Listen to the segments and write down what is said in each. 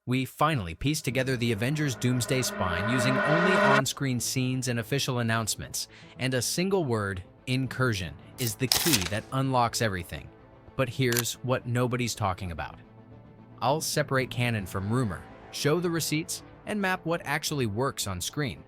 We finally pieced together the Avengers Doomsday spine using only on-screen scenes and official announcements, and a single word, incursion, is the key that unlocks everything. But here's what nobody's talking about. I'll separate canon from rumor, show the receipts, and map what actually works on screen.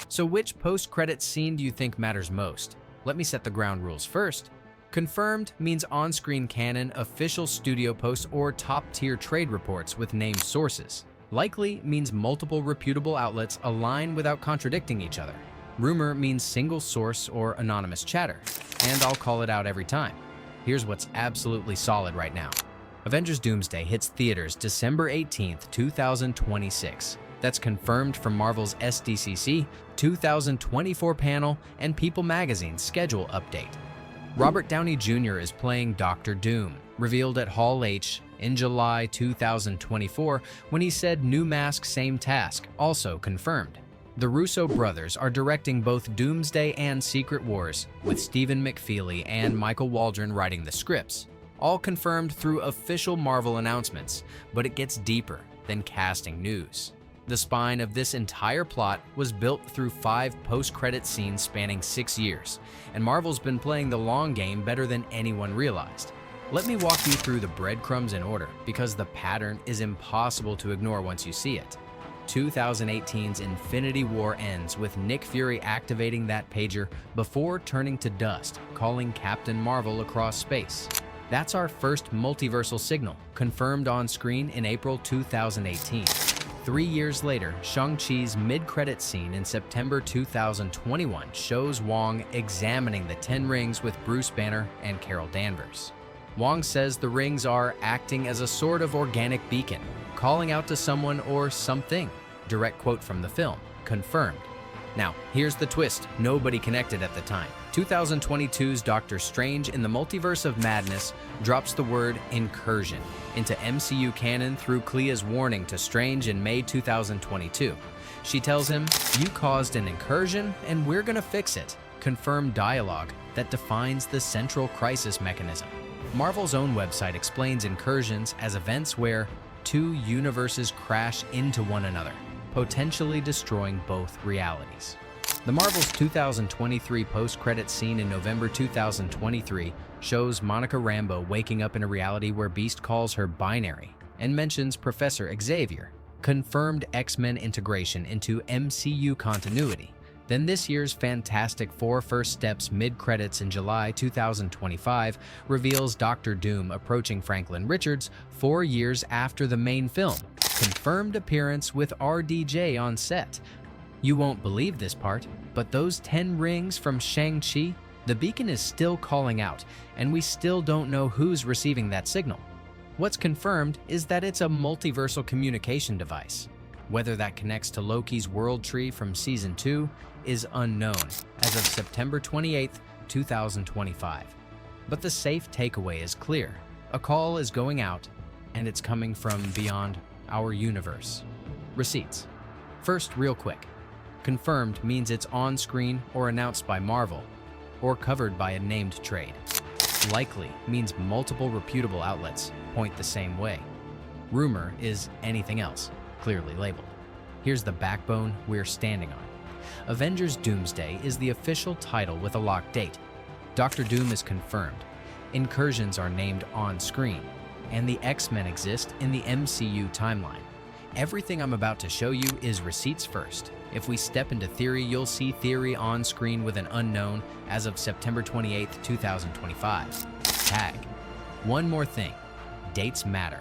So which post-credits scene do you think matters most? Let me set the ground rules first. Confirmed means on-screen canon, official studio posts, or top-tier trade reports with named sources. Likely means multiple reputable outlets align without contradicting each other. Rumor means single source or anonymous chatter, and I'll call it out every time. Here's what's absolutely solid right now. Avengers Doomsday hits theaters December 18th, 2026. That's confirmed from Marvel's SDCC 2024 panel and People Magazine's schedule update. Robert Downey Jr. is playing Dr. Doom, revealed at Hall H in July 2024 when he said new mask, same task, also confirmed. The Russo brothers are directing both Doomsday and Secret Wars, with Stephen McFeely and Michael Waldron writing the scripts. All confirmed through official Marvel announcements, but it gets deeper than casting news. The spine of this entire plot was built through 5 post-credit scenes spanning 6 years, and Marvel's been playing the long game better than anyone realized. Let me walk you through the breadcrumbs in order, because the pattern is impossible to ignore once you see it. 2018's Infinity War ends with Nick Fury activating that pager before turning to dust, calling Captain Marvel across space. That's our first multiversal signal, confirmed on screen in April 2018. 3 years later, Shang-Chi's mid-credit scene in September 2021 shows Wong examining the 10 rings with Bruce Banner and Carol Danvers. Wong says the rings are acting as a sort of organic beacon, calling out to someone or something. Direct quote from the film, confirmed. Now, here's the twist nobody connected at the time. 2022's Doctor Strange in the Multiverse of Madness drops the word incursion into MCU canon through Clea's warning to Strange in May 2022. She tells him, "You caused an incursion and we're gonna fix it." Confirmed dialogue that defines the central crisis mechanism. Marvel's own website explains incursions as events where 2 universes crash into one another, potentially destroying both realities. The Marvel's 2023 post-credit scene in November 2023 shows Monica Rambeau waking up in a reality where Beast calls her binary and mentions Professor Xavier, confirmed X-Men integration into MCU continuity. Then this year's Fantastic Four First Steps mid-credits in July 2025 reveals Dr. Doom approaching Franklin Richards 4 years after the main film. Confirmed appearance with RDJ on set. You won't believe this part, but those 10 rings from Shang-Chi, the beacon is still calling out, and we still don't know who's receiving that signal. What's confirmed is that it's a multiversal communication device. Whether that connects to Loki's world tree from Season 2 is unknown as of September 28, 2025. But the safe takeaway is clear. A call is going out, and it's coming from beyond our universe. Receipts. First, real quick. Confirmed means it's on screen or announced by Marvel, or covered by a named trade. Likely means multiple reputable outlets point the same way. Rumor is anything else, clearly labeled. Here's the backbone we're standing on. Avengers Doomsday is the official title with a locked date. Dr. Doom is confirmed. Incursions are named on screen, and the X-Men exist in the MCU timeline. Everything I'm about to show you is receipts first. If we step into theory, you'll see theory on screen with an unknown as of September 28, 2025. Tag. One more thing. Dates matter.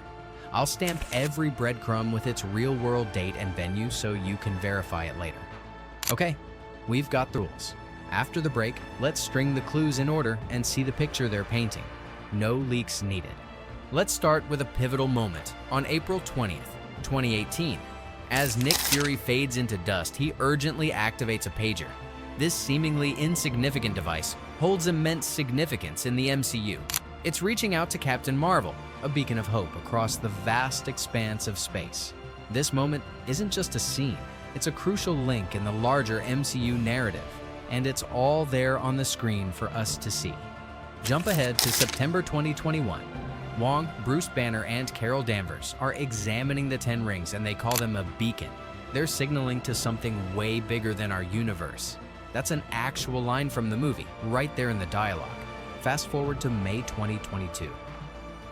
I'll stamp every breadcrumb with its real-world date and venue so you can verify it later. Okay, we've got the rules. After the break, let's string the clues in order and see the picture they're painting. No leaks needed. Let's start with a pivotal moment on April 20th, 2018. As Nick Fury fades into dust, he urgently activates a pager. This seemingly insignificant device holds immense significance in the MCU. It's reaching out to Captain Marvel, a beacon of hope across the vast expanse of space. This moment isn't just a scene, it's a crucial link in the larger MCU narrative, and it's all there on the screen for us to see. Jump ahead to September 2021. Wong, Bruce Banner, and Carol Danvers are examining the 10 rings, and they call them a beacon. They're signaling to something way bigger than our universe. That's an actual line from the movie, right there in the dialogue. Fast forward to May 2022.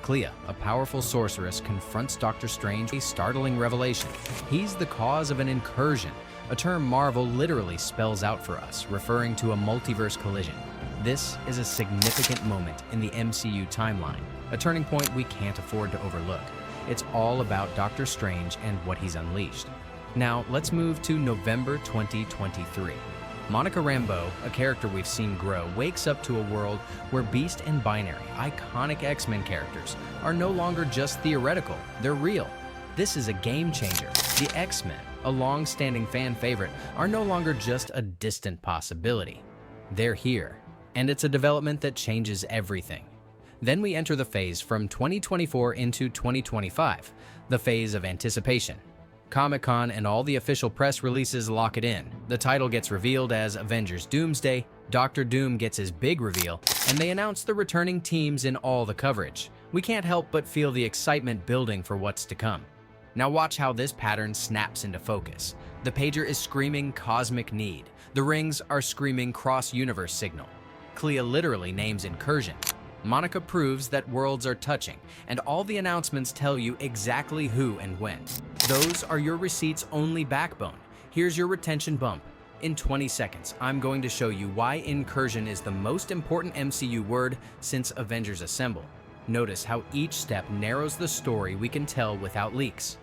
Clea, a powerful sorceress, confronts Doctor Strange, a startling revelation. He's the cause of an incursion, a term Marvel literally spells out for us, referring to a multiverse collision. This is a significant moment in the MCU timeline, a turning point we can't afford to overlook. It's all about Doctor Strange and what he's unleashed. Now, let's move to November 2023. Monica Rambeau, a character we've seen grow, wakes up to a world where Beast and Binary, iconic X-Men characters, are no longer just theoretical, they're real. This is a game changer. The X-Men, a long-standing fan favorite, are no longer just a distant possibility. They're here, and it's a development that changes everything. Then we enter the phase from 2024 into 2025, the phase of anticipation. Comic-Con and all the official press releases lock it in. The title gets revealed as Avengers Doomsday, Doctor Doom gets his big reveal, and they announce the returning teams in all the coverage. We can't help but feel the excitement building for what's to come. Now watch how this pattern snaps into focus. The pager is screaming cosmic need. The rings are screaming cross-universe signal. Clea literally names incursion. Monica proves that worlds are touching, and all the announcements tell you exactly who and when. Those are your receipts only backbone. Here's your retention bump. In 20 seconds, I'm going to show you why incursion is the most important MCU word since Avengers Assemble. Notice how each step narrows the story we can tell without leaks.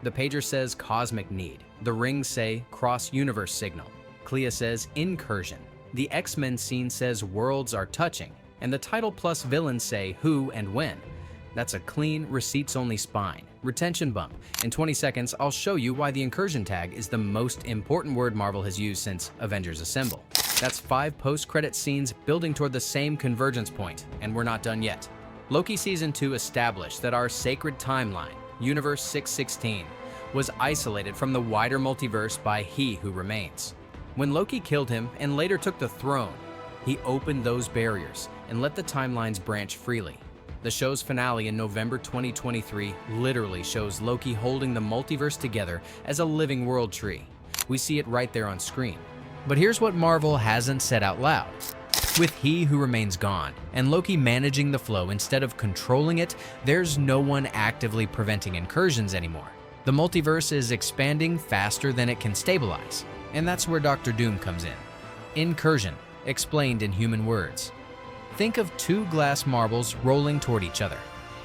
The pager says cosmic need. The rings say cross-universe signal. Clea says incursion. The X-Men scene says worlds are touching. And the title plus villains say who and when. That's a clean, receipts-only spine. Retention bump. In 20 seconds, I'll show you why the incursion tag is the most important word Marvel has used since Avengers Assemble. That's 5 post-credit scenes building toward the same convergence point, and we're not done yet. Loki Season 2 established that our sacred timeline, Universe 616, was isolated from the wider multiverse by He Who Remains. When Loki killed him and later took the throne, he opened those barriers and let the timelines branch freely. The show's finale in November 2023 literally shows Loki holding the multiverse together as a living world tree. We see it right there on screen. But here's what Marvel hasn't said out loud. With He Who Remains gone, and Loki managing the flow instead of controlling it, there's no one actively preventing incursions anymore. The multiverse is expanding faster than it can stabilize, and that's where Doctor Doom comes in. Incursion, explained in human words. Think of 2 glass marbles rolling toward each other.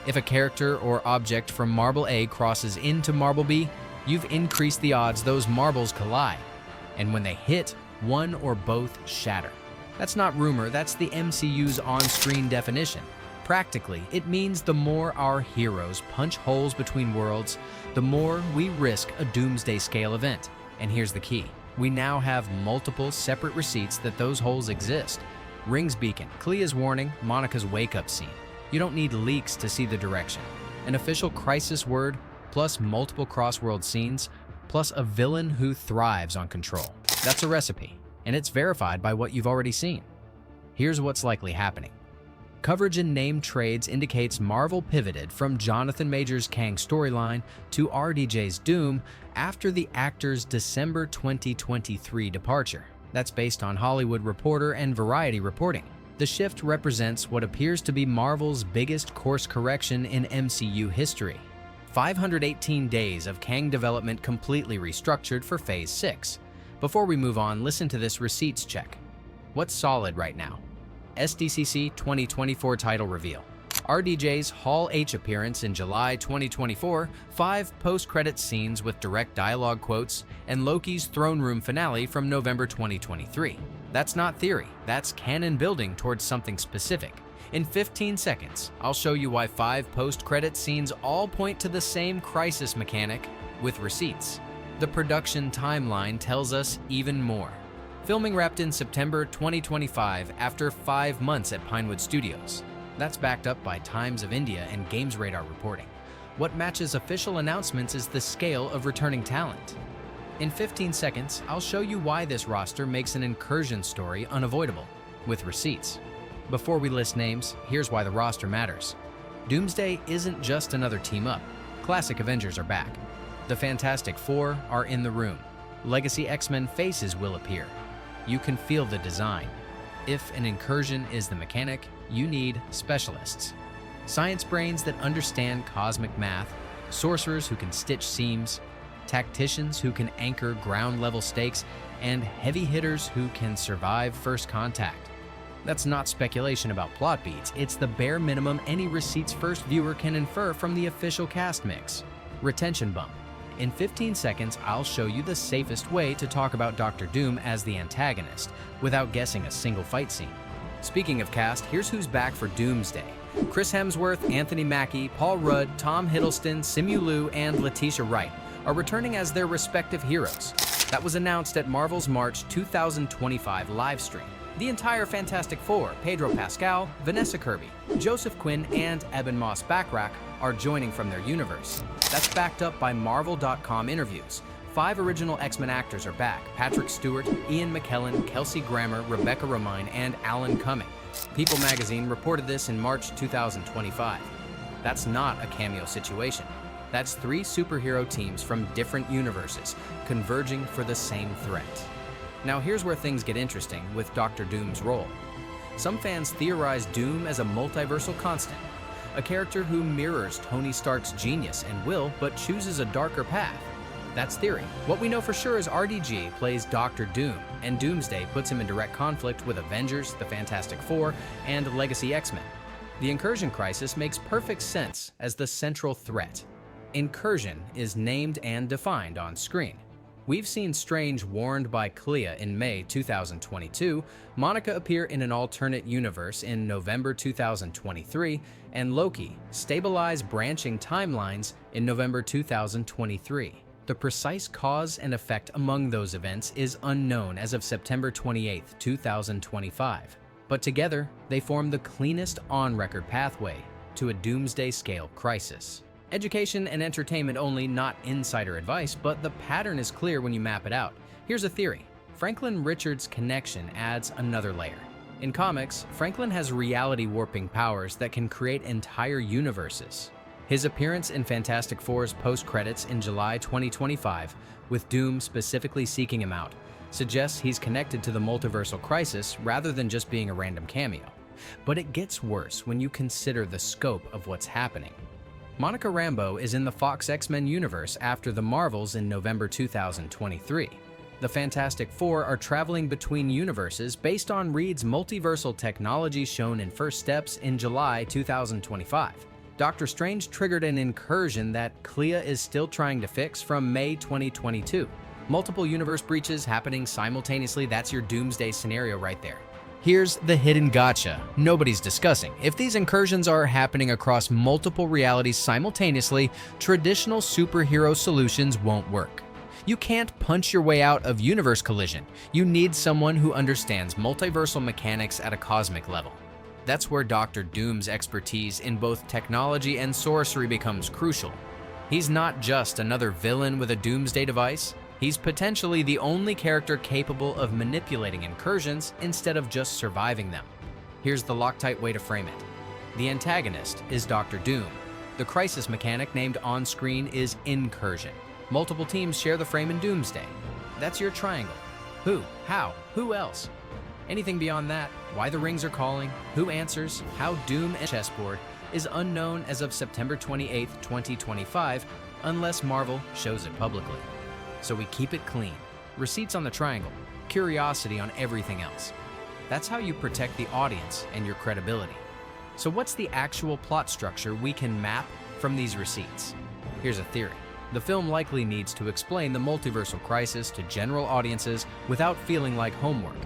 If a character or object from marble A crosses into marble B, you've increased the odds those marbles collide. And when they hit, one or both shatter. That's not rumor, that's the MCU's on-screen definition. Practically, it means the more our heroes punch holes between worlds, the more we risk a Doomsday scale event. And here's the key. We now have multiple separate receipts that those holes exist. Rings beacon, Clea's warning, Monica's wake-up scene. You don't need leaks to see the direction. An official crisis word, plus multiple cross-world scenes, plus a villain who thrives on control. That's a recipe, and it's verified by what you've already seen. Here's what's likely happening. Coverage in name trades indicates Marvel pivoted from Jonathan Majors' Kang storyline to RDJ's Doom after the actor's December 2023 departure. That's based on Hollywood Reporter and Variety reporting. The shift represents what appears to be Marvel's biggest course correction in MCU history. 518 days of Kang development completely restructured for Phase 6. Before we move on, listen to this receipts check. What's solid right now? SDCC 2024 title reveal. RDJ's Hall H appearance in July 2024, 5 post-credit scenes with direct dialogue quotes, and Loki's throne room finale from November 2023. That's not theory, that's canon building towards something specific. In 15 seconds, I'll show you why 5 post-credit scenes all point to the same crisis mechanic with receipts. The production timeline tells us even more. Filming wrapped in September 2025 after 5 months at Pinewood Studios. That's backed up by Times of India and Games Radar reporting. What matches official announcements is the scale of returning talent. In 15 seconds, I'll show you why this roster makes an incursion story unavoidable, with receipts. Before we list names, here's why the roster matters. Doomsday isn't just another team-up. Classic Avengers are back. The Fantastic Four are in the room. Legacy X-Men faces will appear. You can feel the design. If an incursion is the mechanic, you need specialists. Science brains that understand cosmic math, sorcerers who can stitch seams, tacticians who can anchor ground-level stakes, and heavy hitters who can survive first contact. That's not speculation about plot beats, it's the bare minimum any receipts first viewer can infer from the official cast mix. Retention bump. In 15 seconds, I'll show you the safest way to talk about Doctor Doom as the antagonist, without guessing a single fight scene. Speaking of cast, here's who's back for Doomsday. Chris Hemsworth, Anthony Mackie, Paul Rudd, Tom Hiddleston, Simu Liu, and Letitia Wright are returning as their respective heroes. That was announced at Marvel's March 2025 livestream. The entire Fantastic Four, Pedro Pascal, Vanessa Kirby, Joseph Quinn, and Eben Moss-Backrack are joining from their universe. That's backed up by Marvel.com interviews. 5 original X-Men actors are back: Patrick Stewart, Ian McKellen, Kelsey Grammer, Rebecca Romijn, and Alan Cumming. People magazine reported this in March 2025. That's not a cameo situation. That's 3 superhero teams from different universes converging for the same threat. Now here's where things get interesting with Doctor Doom's role. Some fans theorize Doom as a multiversal constant, a character who mirrors Tony Stark's genius and will, but chooses a darker path. That's theory. What we know for sure is RDG plays Doctor Doom, and Doomsday puts him in direct conflict with Avengers, the Fantastic Four, and Legacy X-Men. The Incursion crisis makes perfect sense as the central threat. Incursion is named and defined on screen. We've seen Strange warned by Clea in May 2022, Monica appear in an alternate universe in November 2023, and Loki stabilize branching timelines in November 2023. The precise cause and effect among those events is unknown as of September 28, 2025, but together they form the cleanest on-record pathway to a doomsday-scale crisis. Education and entertainment only, not insider advice, but the pattern is clear when you map it out. Here's a theory. Franklin Richards' connection adds another layer. In comics, Franklin has reality-warping powers that can create entire universes. His appearance in Fantastic Four's post-credits in July 2025, with Doom specifically seeking him out, suggests he's connected to the multiversal crisis rather than just being a random cameo. But it gets worse when you consider the scope of what's happening. Monica Rambeau is in the Fox X-Men universe after the Marvels in November 2023. The Fantastic Four are traveling between universes based on Reed's multiversal technology shown in First Steps in July 2025. Doctor Strange triggered an incursion that Clea is still trying to fix from May 2022. Multiple universe breaches happening simultaneously, that's your Doomsday scenario right there. Here's the hidden gotcha nobody's discussing. If these incursions are happening across multiple realities simultaneously, traditional superhero solutions won't work. You can't punch your way out of universe collision. You need someone who understands multiversal mechanics at a cosmic level. That's where Doctor Doom's expertise in both technology and sorcery becomes crucial. He's not just another villain with a Doomsday device. He's potentially the only character capable of manipulating incursions instead of just surviving them. Here's the Loctite way to frame it. The antagonist is Doctor Doom. The crisis mechanic named on screen is incursion. Multiple teams share the frame in Doomsday. That's your triangle. Who? How? Who else? Anything beyond that, why the rings are calling, who answers, how Doom and chessboard is unknown as of September 28, 2025, unless Marvel shows it publicly. So we keep it clean. Receipts on the triangle, curiosity on everything else. That's how you protect the audience and your credibility. So what's the actual plot structure we can map from these receipts? Here's a theory. The film likely needs to explain the multiversal crisis to general audiences without feeling like homework.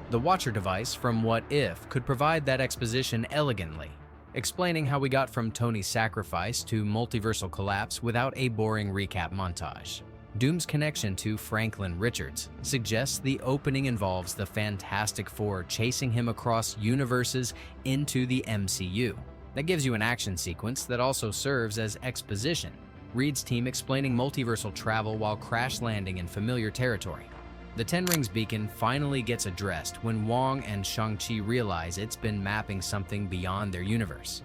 The Watcher device from What If could provide that exposition elegantly, explaining how we got from Tony's sacrifice to multiversal collapse without a boring recap montage. Doom's connection to Franklin Richards suggests the opening involves the Fantastic Four chasing him across universes into the MCU. That gives you an action sequence that also serves as exposition. Reed's team explaining multiversal travel while crash landing in familiar territory. The Ten Rings beacon finally gets addressed when Wong and Shang-Chi realize it's been mapping something beyond their universe.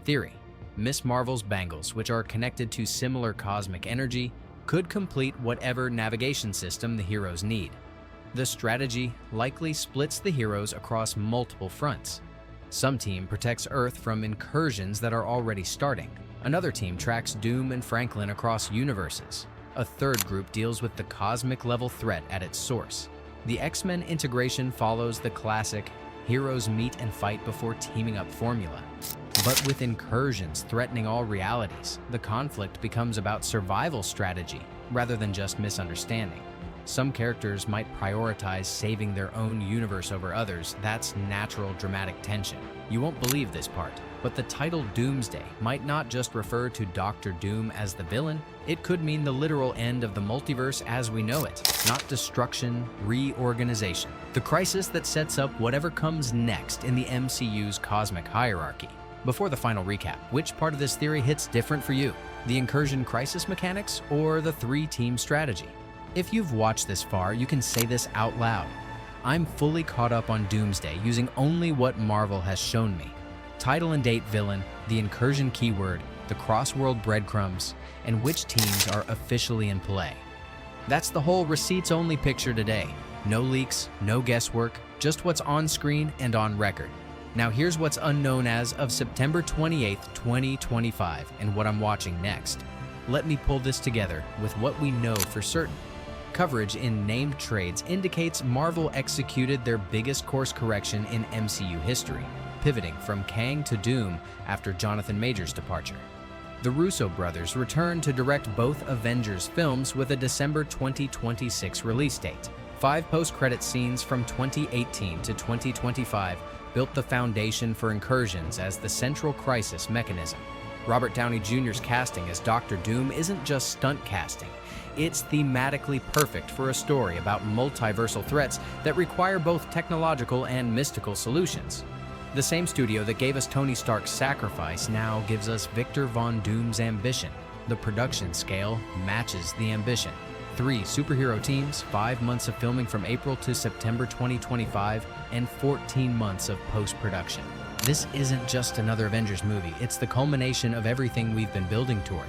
Theory. Miss Marvel's bangles, which are connected to similar cosmic energy, could complete whatever navigation system the heroes need. The strategy likely splits the heroes across multiple fronts. Some team protects Earth from incursions that are already starting. Another team tracks Doom and Franklin across universes. A third group deals with the cosmic-level threat at its source. The X-Men integration follows the classic heroes meet and fight before teaming up formula. But with incursions threatening all realities, the conflict becomes about survival strategy rather than just misunderstanding. Some characters might prioritize saving their own universe over others. That's natural dramatic tension. You won't believe this part, but the title Doomsday might not just refer to Doctor Doom as the villain. It could mean the literal end of the multiverse as we know it, not destruction, reorganization. The crisis that sets up whatever comes next in the MCU's cosmic hierarchy. Before the final recap, which part of this theory hits different for you? The incursion crisis mechanics or the three-team strategy? If you've watched this far, you can say this out loud. I'm fully caught up on Doomsday using only what Marvel has shown me. Title and date villain, the incursion keyword, the cross-world breadcrumbs, and which teams are officially in play. That's the whole receipts-only picture today. No leaks, no guesswork, just what's on screen and on record. Now here's what's unknown as of September 28th, 2025, and what I'm watching next. Let me pull this together with what we know for certain. Coverage in named trades indicates Marvel executed their biggest course correction in MCU history, pivoting from Kang to Doom after Jonathan Majors' departure. The Russo brothers returned to direct both Avengers films with a December 2026 release date. 5 post-credit scenes from 2018 to 2025 built the foundation for incursions as the central crisis mechanism. Robert Downey Jr.'s casting as Doctor Doom isn't just stunt casting. It's thematically perfect for a story about multiversal threats that require both technological and mystical solutions. The same studio that gave us Tony Stark's sacrifice now gives us Victor Von Doom's ambition. The production scale matches the ambition. 3 superhero teams, 5 months of filming from April to September 2025, and 14 months of post-production. This isn't just another Avengers movie, it's the culmination of everything we've been building toward.